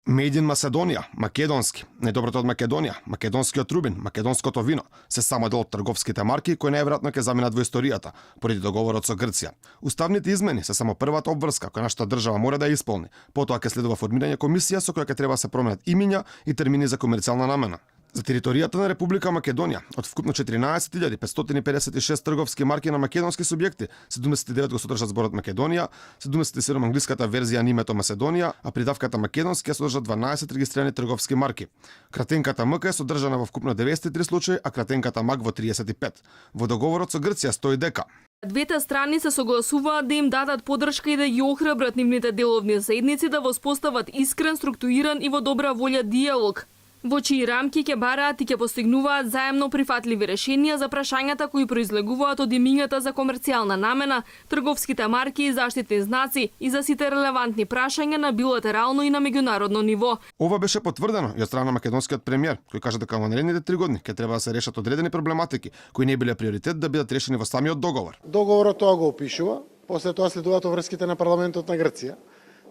Made in Macedonija, македонски, најдоброто од Македонија, македонскиот рубин, македонското вино, се само дел од трговските марки кои најверојатно ќе заминат во историјата поради договорот со Грција. Уставните измени се само првата обврска која нашата држава мора да ја исполни. Потоа ќе следува формирање комисија со која ќе треба да се променат имиња и термини за комерцијална намена. За територијата на Република Македонија, од вкупно 14.556 трговски марки на македонски субјекти, 79 го содржат зборот Македонија, 77 англиската верзија на името Macedonија, а придавката македонски ја содржат 12 регистрирани трговски марки. Кратенката МК е содржана во вкупно 93 случаи, а кратенката МАК во 35. Во договорот со Грција стои дека двете страни се согласуваат да им дадат поддршка и да ги охрабрат нивните деловни заедници да воспостават искрен, структуриран и во добра волја диалог, во чии рамки ќе бараат и ќе постигнуваат заемно прифатливи решенија за прашањата кои произлегуваат од имињата за комерцијална намена, трговските марки и заштитни знаци и за сите релевантни прашања на билатерално и на меѓународно ниво. Ова беше потврдено и од страна на македонскиот премиер, кој кажа дека во наредните 3 години ќе треба да се решат одредени проблематики кои не биле приоритет да бидат решени во самиот договор. Договорот тоа го опишува, после тоа следуваат врските на парламентот на Грција.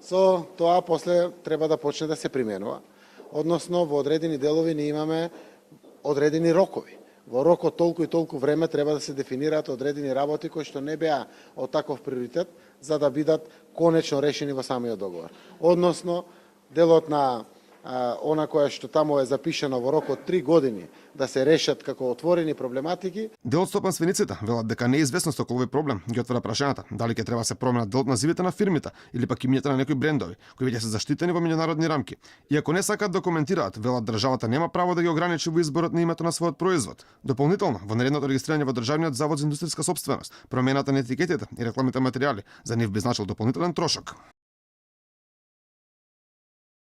Со тоа после треба да почне да се применува. Односно, во одредени делови не имаме одредени рокови. Во рок од толку и толку време треба да се дефинираат одредени работи кои што не беа од таков приоритет за да бидат конечно решени во самиот договор. Односно, делот на она која што таму е запишено во рок од 3 години да се решат како отворени проблематики. Дел од стопанствениците велат дека неизвестност околу овој проблем ги отвара прашањата дали ќе треба да се променат дел од називите на фирмите или пак имињата на некои брендови кои веќе се заштитени во меѓународни рамки. Иако не сакаат да коментираат, велат државата нема право да ги ограничи во изборот на името на својот производ. Дополнително, во наредното регистрирање во Државниот завод за индустријска сопственост, промената на етикетите и рекламните материјали за нив би значил дополнителен трошок.